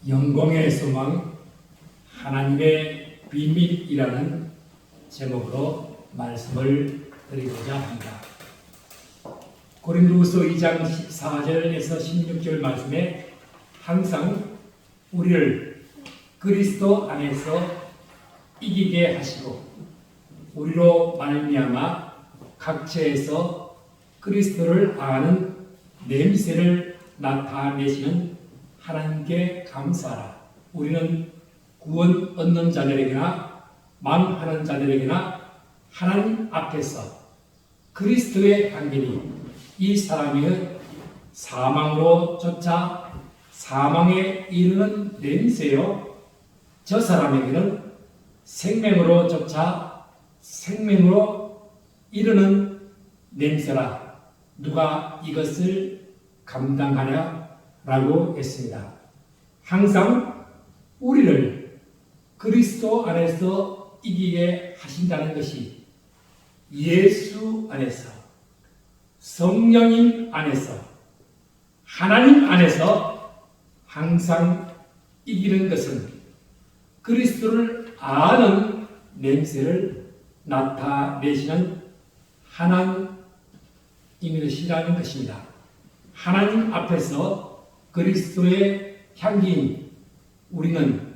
영광의 소망, 하나님의 비밀이라는 제목으로 말씀을 드리고자 합니다. 고린도후서 2장 14절에서 16절 말씀에 항상 우리를 그리스도 안에서 이기게 하시고 우리로 말미암아 각처에서 그리스도를 아는 냄새를 나타내시는 하나님께 감사하라. 우리는 구원 얻는 자들에게나 망하는 자들에게나 하나님 앞에서 그리스도의 향기니 이 사람의 사망으로 쫓아 사망에 이르는 냄새요, 저 사람에게는 생명으로 쫓아 생명으로 이르는 냄새라. 누가 이것을 감당하냐라고 했습니다. 항상 우리를 그리스도 안에서 이기게 하신다는 것이 예수 안에서, 성령님 안에서, 하나님 안에서 항상 이기는 것은 그리스도를 아는 냄새를 나타내시는 하나님이시라는 것입니다. 하나님 앞에서 그리스도의 향기인 우리는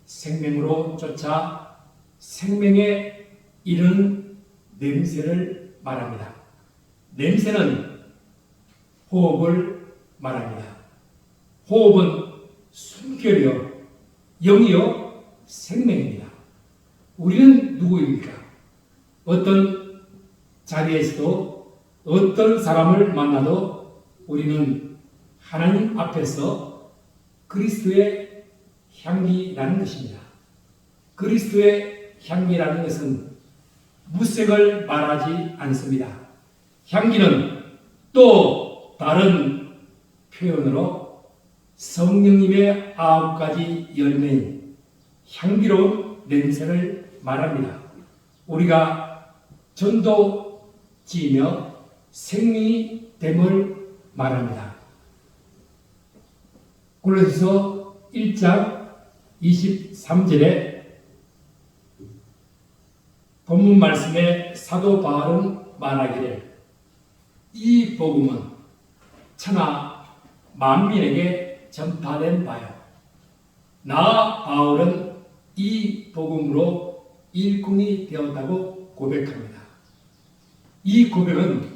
생명으로 쫓아 생명에 이르는 냄새를 말합니다. 냄새는 호흡을 말합니다. 호흡은 숨결이요, 영이요, 생명입니다. 우리는 누구입니까? 어떤 자리에서도 어떤 사람을 만나도 우리는 하나님 앞에서 그리스도의 향기라는 것입니다. 그리스도의 향기라는 것은 무색을 말하지 않습니다. 향기는 또 다른 표현으로 성령님의 9가지 열매인 향기로운 냄새를 말합니다. 우리가 전도 지으며 생명이 됨을 말합니다. 골로새서 1장 23절에 본문 말씀에 사도 바울은 말하기를 이 복음은 천하 만민에게 전파된 바요. 나 바울은 이 복음으로 일꾼이 되었다고 고백합니다. 이 고백은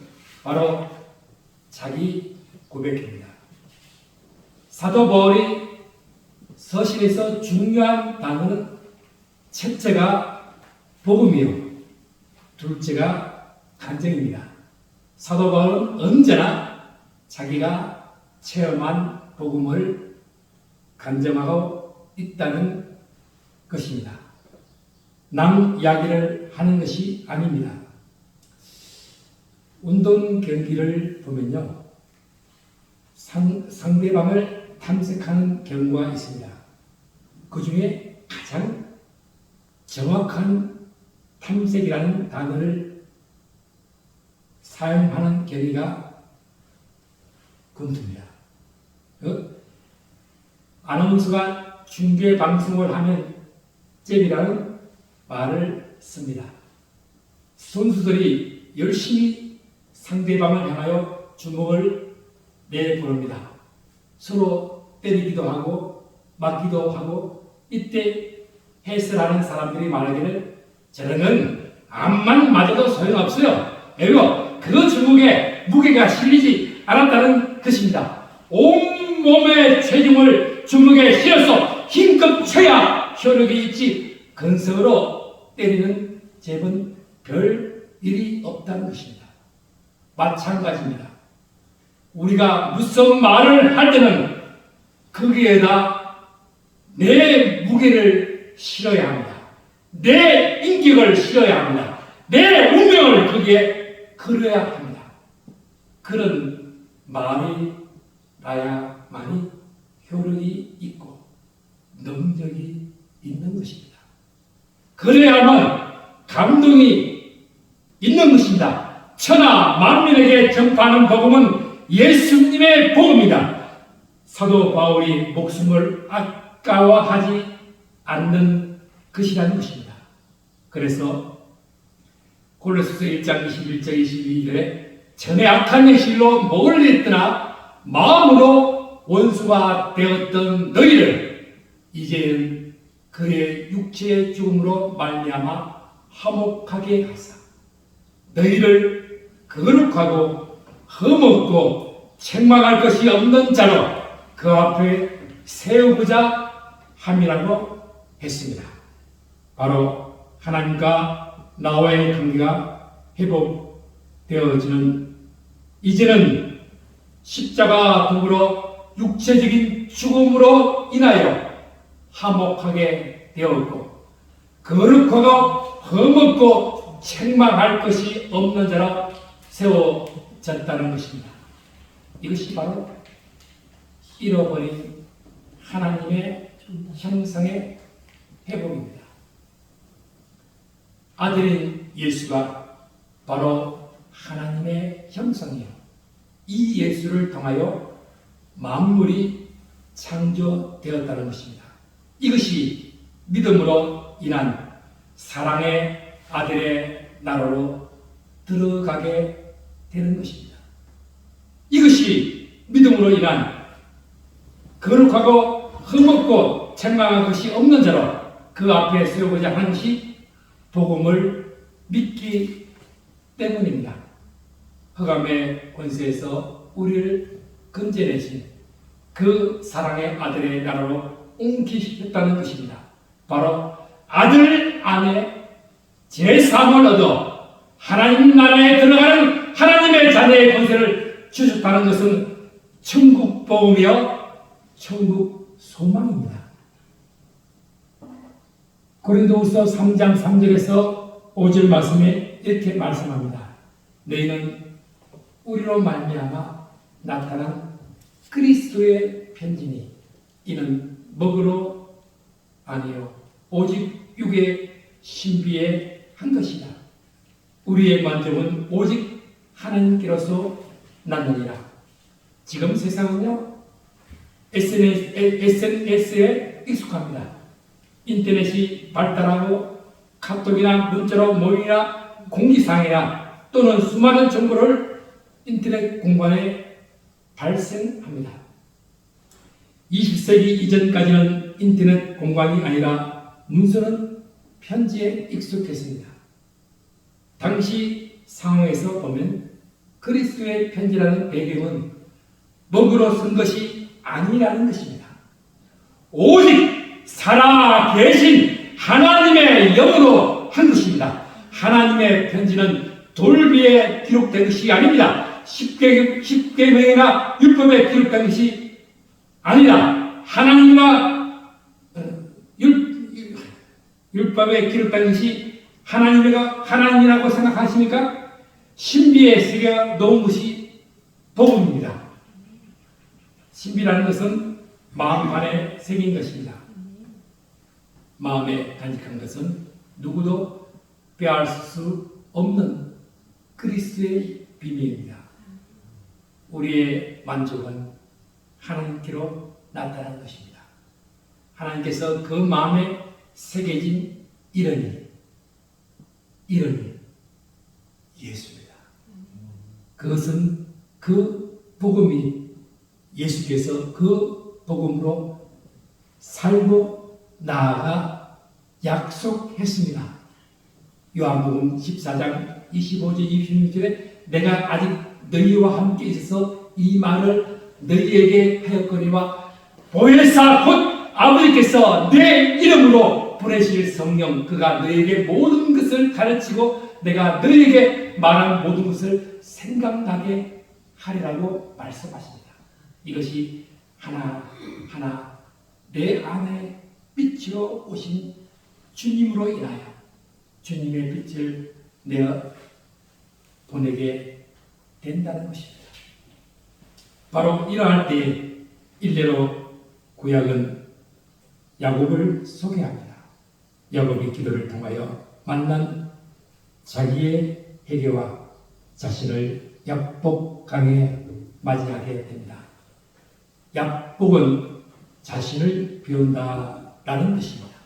바로 자기 고백입니다. 사도 바울이 서신에서 중요한 단어는 첫째가 복음이요, 둘째가 간증입니다. 사도 바울은 언제나 자기가 체험한 복음을 간증하고 있다는 것입니다. 남 이야기를 하는 것이 아닙니다. 운동 경기를 보면요, 상대방을 탐색하는 경우가 있습니다. 그 중에 가장 정확한 탐색이라는 단어를 사용하는 경기가 권투입니다. 아나운서가 중계 방송을 하면 잽이라는 말을 씁니다. 선수들이 열심히 상대방을 향하여 주먹을 내보냅니다. 서로 때리기도 하고 맞기도 하고, 이때 해설하는 사람들이 말하기를 저는 암만 맞아도 소용없어요. 왜요? 그 주먹에 무게가 실리지 않았다는 것입니다. 온몸의 체중을 주먹에 실어서 힘껏 쳐야 효력이 있지, 근성으로 때리는 잽은 별 일이 없다는 것입니다. 마찬가지입니다. 우리가 무슨 말을 할 때는 거기에다 내 무게를 실어야 합니다. 내 인격을 실어야 합니다. 내 운명을 거기에 걸어야 합니다. 그런 말이 나야만이 효력이 있고 능력이 있는 것입니다. 그래야만 감동이 있는 것입니다. 천하 만민에게 전파하는 복음은 예수님의 복음이다. 사도 바울이 목숨을 아까워하지 않는 것이라는 것입니다. 그래서 골로새서 1장 21절 22절에 전에 악한 행실로 목을 냈더나 마음으로 원수가 되었던 너희를 이제는 그의 육체의 죽음으로 말미암아 화목하게 하사 너희를 거룩하고 흠없고 책망할 것이 없는 자로 그 앞에 세우고자 함이라고 했습니다. 바로 하나님과 나와의 관계가 회복되어지는 이제는 십자가 더불어 육체적인 죽음으로 인하여 화목하게 되었고 거룩하고 흠없고 책망할 것이 없는 자로 세워졌다는 것입니다. 이것이 바로 잃어버린 하나님의 형상의 회복입니다. 아들인 예수가 바로 하나님의 형상이요. 이 예수를 통하여 만물이 창조되었다는 것입니다. 이것이 믿음으로 인한 사랑의 아들의 나라로 들어가게 되는 것입니다. 이것이 믿음으로 인한 거룩하고 흠없고 책망할 것이 없는 자로 그 앞에 세우고자 하는 것이 복음을 믿기 때문입니다. 흑암의 권세에서 우리를 건져내신 그 사랑의 아들의 나라로 옮기셨다는 것입니다. 바로 아들 안에 제3을 얻어 하나님 나라에 들어가는 하나님의 자녀의 권세를 주셨다는 것은 천국 복음이요 천국 소망입니다. 고린도후서 3장 3절에서 5절 말씀에 이렇게 말씀합니다. 너희는 우리로 말미암아 나타난 그리스도의 편지니 이는 먹으로 아니요 오직 육의 신비에 한 것이다. 우리의 만족은 오직 하나님께로서 났느니라. 지금 세상은요 SNS에 익숙합니다. 인터넷이 발달하고 카톡이나 문자로 모임이나 공지사항이나 또는 수많은 정보를 인터넷 공간에 발생합니다. 20세기 이전까지는 인터넷 공간이 아니라 문서는 편지에 익숙했습니다. 당시 상황에서 보면 그리스도의 편지라는 배경은 먹으로 쓴 것이 아니라는 것입니다. 오직 살아계신 하나님의 영으로 한 것입니다. 하나님의 편지는 돌 위에 기록된 것이 아닙니다. 십계명이나 율법에 기록된 것이 아니라 하나님과 율법에 기록된 것이 하나님이라고 생각하십니까? 신비에 새겨 놓은 것이 복음입니다. 신비라는 것은 마음 안에 새긴 것입니다. 마음에 간직한 것은 누구도 빼앗을 수 없는 그리스도의 비밀입니다. 우리의 만족은 하나님께로 나타나는 것입니다. 하나님께서 그 마음에 새겨진 이름이 예수입니다. 그것은 그 복음이 예수께서 그 복음으로 살고 나아가 약속했습니다. 요한복음 14장 25절 26절에 내가 아직 너희와 함께 있어서 이 말을 너희에게 하였거니와 보혜사 곧 아버지께서 내 이름으로 보내실 성령 그가 너희에게 모든 것을 가르치고 내가 너희에게 말한 모든 것을 생각나게 하리라고 말씀하십니다. 이것이 하나하나 내 안에 빛으로 오신 주님으로 인하여 주님의 빛을 내어 보내게 된다는 것입니다. 바로 이러할 때에 일례로 구약은 야곱을 소개합니다. 야곱이 기도를 통하여 만난 자기의 회개와 자신을 약복강에 맞이하게 됩니다. 야복은 자신을 비운다라는 뜻입니다.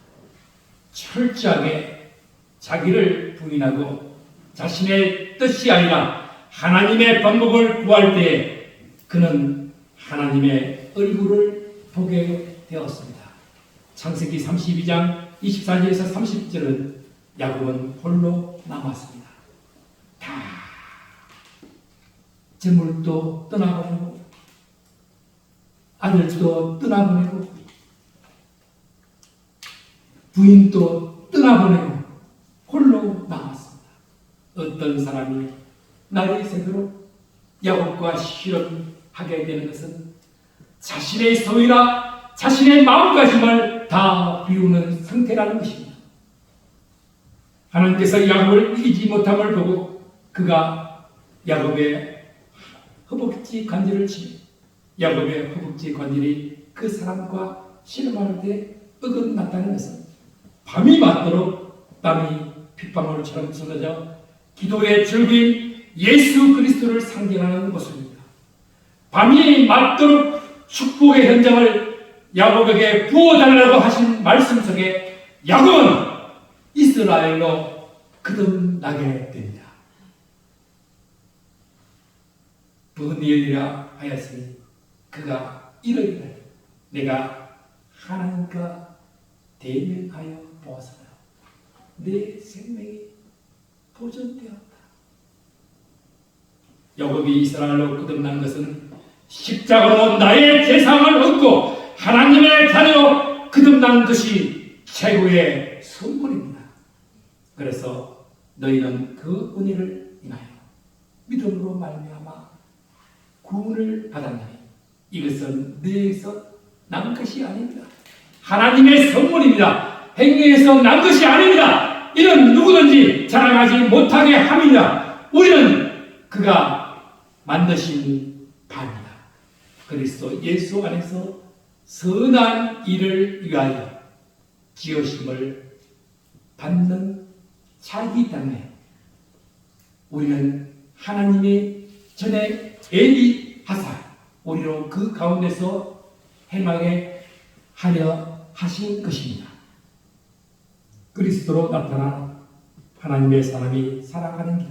철저하게 자기를 부인하고 자신의 뜻이 아니라 하나님의 방법을 구할 때 그는 하나님의 얼굴을 보게 되었습니다. 창세기 32장 24절에서 30절은 야곱은 홀로 남았습니다. 다 재물도 떠나보내고 아들도 떠나보내고 부인도 떠나보내고 홀로 남았습니다. 어떤 사람이 날이 새도록 야곱과 실험하게 되는 것은 자신의 소유나 자신의 마음가짐을 다 비우는 상태라는 것입니다. 하나님께서 야곱을 이기지 못함을 보고 그가 야곱의 허벅지 관절을 치며 야곱의 허벅지 관절이 그 사람과 실험할 때 어긋났다는 것은 밤이 맞도록 땀이 핏방울처럼 쏟아져 기도의 절기인 예수 그리스도를 상징하는 것입니다. 밤이 맞도록 축복의 현장을 야곱에게 부어달라고 하신 말씀 속에 야곱은 이스라엘로 거듭나게 됩니다. 부니엘이라 하였으니 그가 이르기를 내가 하나님과 대면하여 보았으나 내 생명이 보존되었다. 야곱이 이스라엘로 거듭난 것은 십자가로 나의 재상을 얻고 하나님의 자녀로 거듭난 것이 최고의 선물입니다. 그래서 너희는 그 은혜를 인하여 믿음으로 말미암아 구원을 받았나니 이것은 너희에서 난 것이 아닙니다. 하나님의 선물입니다. 행위에서 난 것이 아닙니다. 이는 누구든지 자랑하지 못하게 함이라. 우리는 그가 만드신 바입니다. 그리스도 예수 안에서 선한 일을 위하여 지으심을 받는 자이기 때문에 우리는 하나님이 전에 예비하사 우리로 그 가운데서 행하게 하려 하신 것입니다. 그리스도로 나타난 하나님의 사람이 살아가는 길,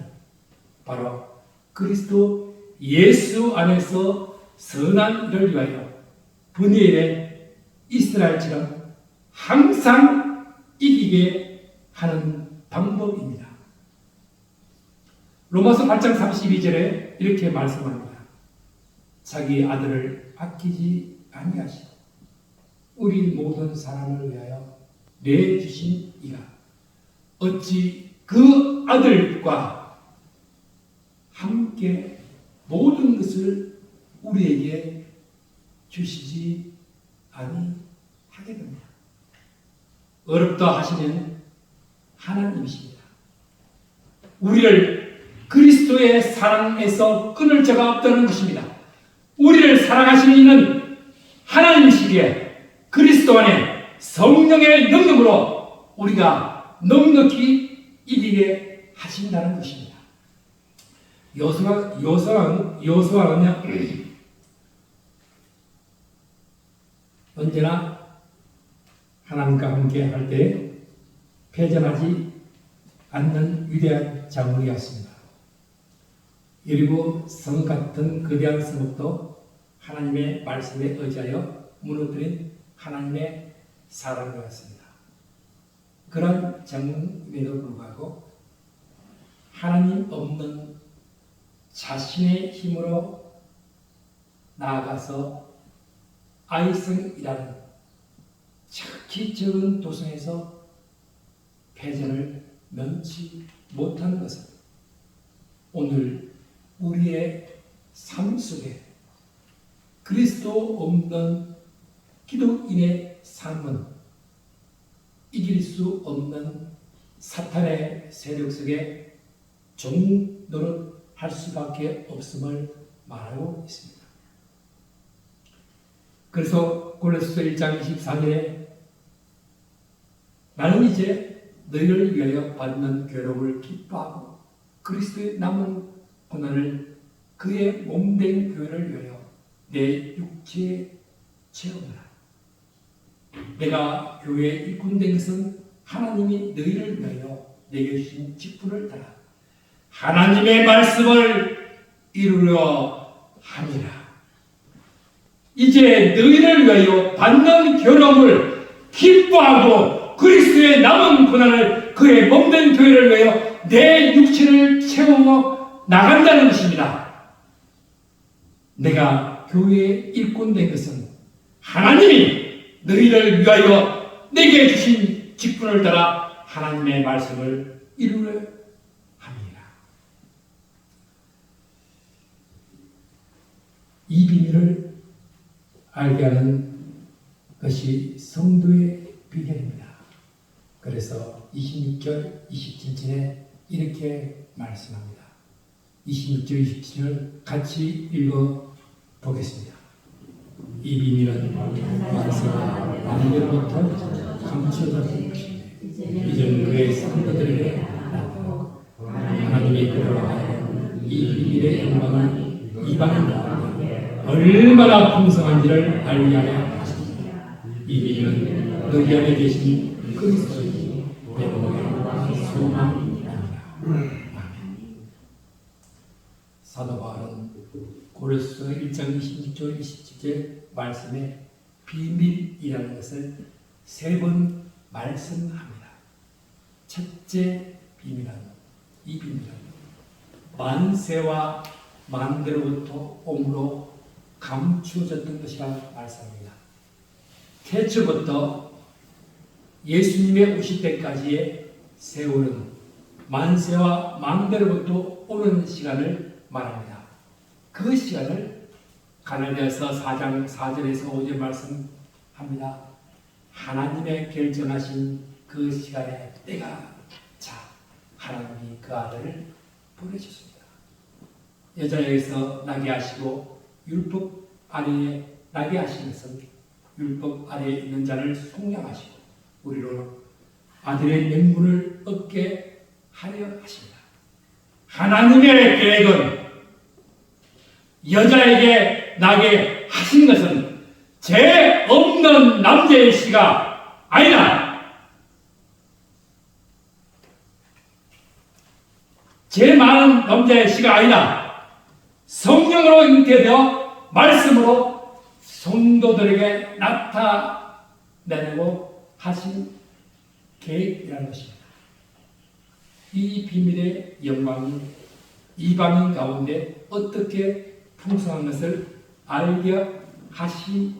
바로 그리스도 예수 안에서 선한 일을 위하여 분이엘의 이스라엘처럼 항상 이기게 하는 방법입니다. 로마서 8장 32절에 이렇게 말씀합니다. 자기 아들을 아끼지 아니하시고 우리 모든 사람을 위하여 내주신 이가 어찌 그 아들과 함께 모든 것을 우리에게 주시지 아니하겠느냐. 어렵다 하시는 하나님이십니다. 우리를 그리스도의 사랑에서 끊을 자가 없다는 것입니다. 우리를 사랑하시는 이는 하나님이시기에 그리스도 안에 성령의 능력으로 우리가 넉넉히 이기게 하신다는 것입니다. 여호수아는요 언제나 하나님과 함께 할 때 패전하지 않는 위대한 장군이었습니다. 그리고 성 같은 거대한 성읍도 하나님의 말씀에 의지하여 무너뜨린 하나님의 사람이었습니다. 그런 장군임에도 불구하고 하나님 없는 자신의 힘으로 나아가서 아이성이라는 착히 적은 도성에서 패전을 면치 못하는 것은 오늘 우리의 삶 속에 그리스도 없는 기독인의 삶은 이길 수 없는 사탄의 세력 속에 종노릇할 수밖에 없음을 말하고 있습니다. 그래서 골로새서 1장 24절에 나는 이제 너희를 위하여 받는 괴로움을 기뻐하고 그리스도의 남은 고난을 그의 몸된 교회를 위하여 내 육체의 채우느라. 내가 교회의 일꾼 된 것은 하나님이 너희를 위하여 내게 주신 직분을 따라 하나님의 말씀을 이루려 함이라. 이제 너희를 위하여 받는 괴로움을 기뻐하고 그리스도의 남은 고난을 그의 몸된 교회를 위하여 내 육체를 채워 나간다는 것입니다. 내가 교회의 일꾼 된 것은 하나님이 너희를 위하여 내게 주신 직분을 따라 하나님의 말씀을 이루려 합니다. 이 비밀을 알게 하는 것이 성도의 비결입니다. 그래서 26절, 27절에 이렇게 말씀합니다. 26절, 27절 같이 읽어 보겠습니다. 이 비밀은 만세와 만유로부터 감춰졌던 것인데 이전 그의 성도들에게 나타나고 하나님의 그러하여 이 비밀의 영광을 이방인 가운데 얼마나 풍성한지를 알게 하려 하십니다. 이 비밀은 너희 안에 계신 그리스도의 배움의 소망입니다. 사도 바울은 고린도서 1장 26절 27절 말씀에 비밀이라는 것을 3번 말씀합니다. 첫째 비밀은 이 비밀은 만세와 만대로부터 옴으로 감추어졌던 것이라 말씀합니다. 태초부터 예수님의 오실 때까지의 세월은 만세와 만대로부터 오는 시간을 말합니다. 그 시간을 갈라디아서 4장 4절에서 5절 말씀합니다. 하나님의 결정하신 그 시간에 때가 차 하나님이 그 아들을 보내주셨습니다. 여자에게서 나게 하시고 율법 아래에 나게 하신 것은 율법 아래에 있는 자를 속량하시고 우리로 아들의 명분을 얻게 하려 하십니다. 하나님의 계획은 여자에게 나게 하신 것은 죄 없는 남자의 씨가 아니라 죄 많은 남자의 씨가 아니라 성령으로 잉태되어 말씀으로 성도들에게 나타내고 하신 계획이라는 것입니다. 이 비밀의 영광이 이방인 가운데 어떻게 풍성한 것을 알게 하시라는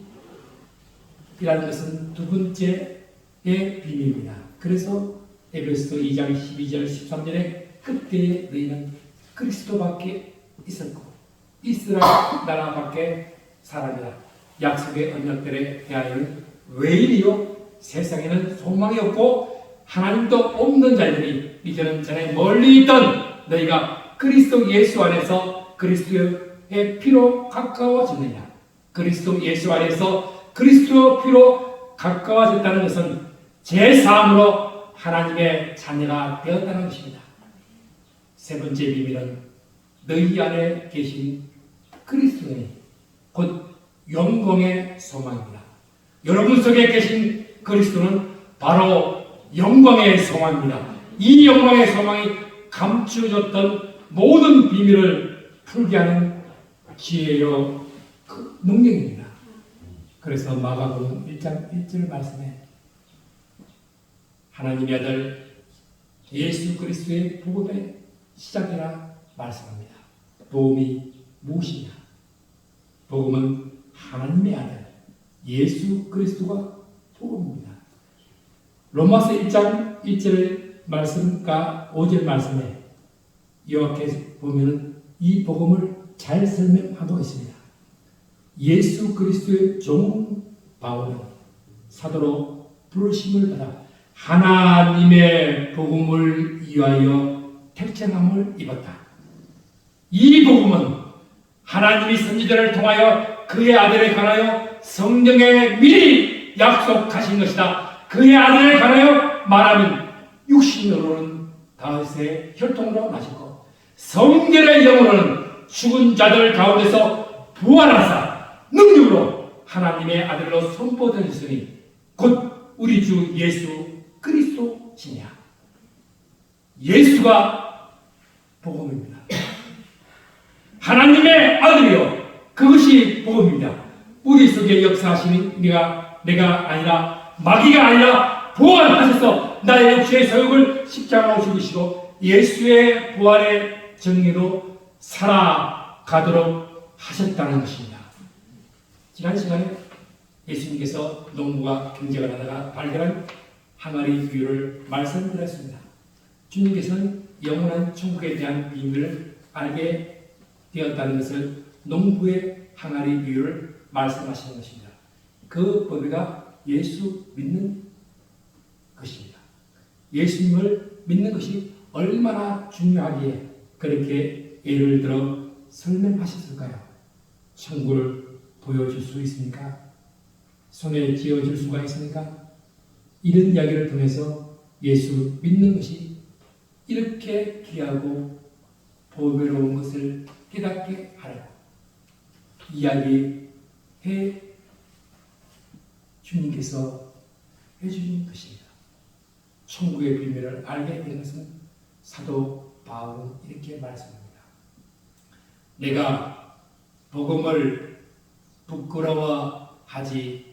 것은 두 번째의 비밀입니다. 그래서 에베소서 2장 12절 13절에 그때에 너희는 그리스도밖에 있었고 이스라엘 나라밖에 사람이라. 약속의 언약들에 대하여는 외인이요 세상에는 소망이 없고 하나님도 없는 자들이 이제는 전에 멀리 있던 너희가 그리스도 예수 안에서 그리스도의 피로 가까워졌느냐. 그리스도 예수 안에서 그리스도의 피로 가까워졌다는 것은 제3으로 하나님의 자녀가 되었다는 것입니다. 세 번째 비밀은 너희 안에 계신 그리스도의 곧 영광의 소망입니다. 여러분 속에 계신 그리스도는 바로 영광의 소망입니다. 이 영광의 소망이 감추어졌던 모든 비밀을 풀게 하는 지혜요 그 능력입니다. 그래서 마가복음 1장 1절 말씀에 하나님의 아들 예수 그리스도의 복음의 시작이라 말씀합니다. 복음이 무엇이냐? 복음은 하나님의 아들 예수 그리스도가 복음입니다. 로마서 1장 1절 말씀과 5절 말씀에 이렇게 보면 이 복음을 잘 설명하고 있습니다. 예수 그리스도의 종 바울은 사도로 부르심을 받아 하나님의 복음을 위하여 택정함을 입었다. 이 복음은 하나님이 선지자를 통하여 그의 아들에 관하여 성경에 미리 약속하신 것이다. 그의 아들에 관하여 말하면 육신으로는 다윗의 혈통으로 나셨고 성결의 영으로는 죽은 자들 가운데서 부활하사 능력으로 하나님의 아들로 선포되셨으니 곧 우리 주 예수 그리스도시냐. 예수가 복음입니다. 하나님의 아들이요, 그것이 복음입니다. 우리 속에 역사하시는 내가 아니라 마귀가 아니라 부활하셔서 나의 육체의 소욕을 십자가로 죽으시고 예수의 부활의 정리로 살아가도록 하셨다는 것입니다. 지난 시간에 예수님께서 농부가 경쟁을 하다가 발견한 항아리 비유를 말씀드렸습니다. 주님께서는 영원한 천국에 대한 비밀을 알게 되었다는 것을 농부의 항아리 비유를 말씀하시는 것입니다. 그 범위가 예수 믿는 것입니다. 예수님을 믿는 것이 얼마나 중요하기에 그렇게 예를 들어 설명하셨을까요? 천국을 보여줄 수 있습니까? 손에 쥐어줄 수가 있습니까? 이런 이야기를 통해서 예수 믿는 것이 이렇게 귀하고 보배로운 것을 깨닫게 하라고 이야기해 주님께서 해주신 것입니다. 천국의 비밀을 알게 된 것은 사도 바울은 이렇게 말씀합니다. 내가 복음을 부끄러워하지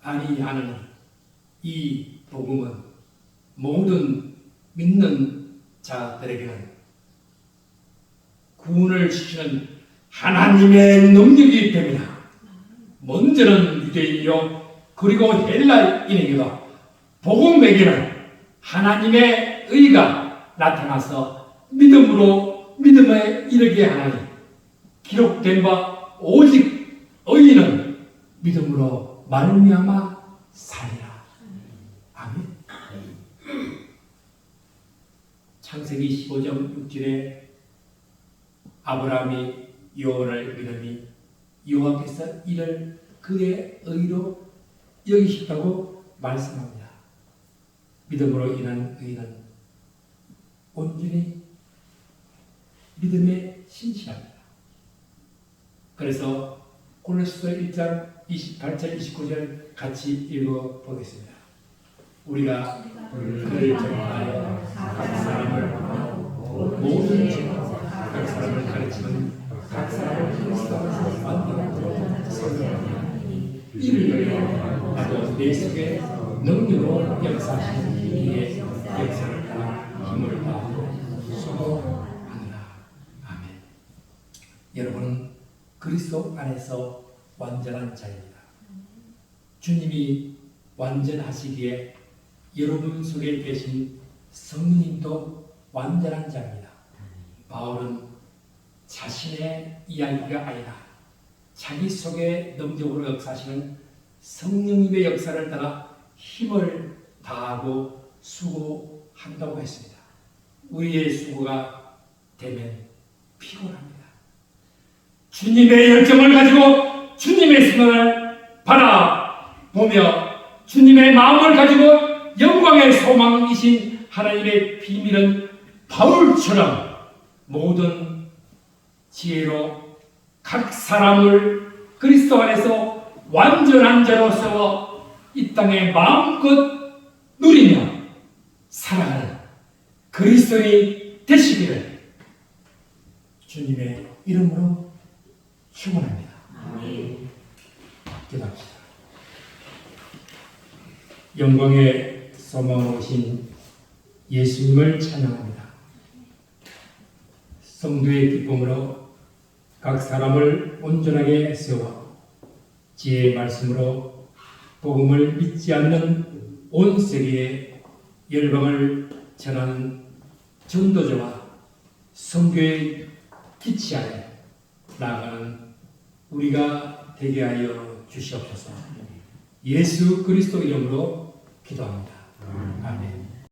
아니하느니 이 복음은 모든 믿는 자들에게는 구원을 시키는 하나님의 능력이 됩니다. 먼저는 유대인이요 그리고 헬라인에게도 복음에게는 하나님의 의가 나타나서 믿음으로 믿음에 이르게 하나니 기록된 바 오직 의인은 믿음으로 말미암아 살리라. 아멘. 창세기 15장 6절에 아브라함이 여호와를 믿으니 여호와께서 이를 그의 의로 여기셨다고 말씀합니다. 믿음으로 인한 의는 온전히 믿음에 신실합니다. 그래서 골로새서 1장 28절 29절 같이 읽어보겠습니다. 우리가 그를 정하여 각 사람을 모든 죄와 각 사람을 가르치는 각 사람을 그리스도 안에서 만들어 선생하니 이를 위하여 나도 내 속에 능력으로 역사하시는 이의 역사를 따라 힘을 다하고 수고하느라. 아멘. 여러분은 그리스도 안에서 완전한 자입니다. 주님이 완전하시기에 여러분 속에 계신 성령님도 완전한 자입니다. 바울은 자신의 이야기가 아니라 자기 속에 능력으로 역사하시는 성령님의 역사를 따라 힘을 다하고 수고한다고 했습니다. 우리의 수고가 되면 피곤합니다. 주님의 열정을 가지고 주님의 생각을 바라보며 주님의 마음을 가지고 영광의 소망이신 하나님의 비밀은 바울처럼 모든 지혜로 각 사람을 그리스도 안에서 완전한 자로 세워 이 땅에 마음껏 누리며 살아가는 그리스도인이 되시기를 주님의 이름으로 축원합니다. 기도합시다. 영광의 소망으로 오신 예수님을 찬양합니다. 성도의 기쁨으로 각 사람을 온전하게 세워 지혜의 말씀으로 복음을 믿지 않는 온 세계에 열방을 전하는 전도자와 선교의 기치 아래 나아가는 우리가 되게 하여 주시옵소서. 예수 그리스도 이름으로 기도합니다. 아멘.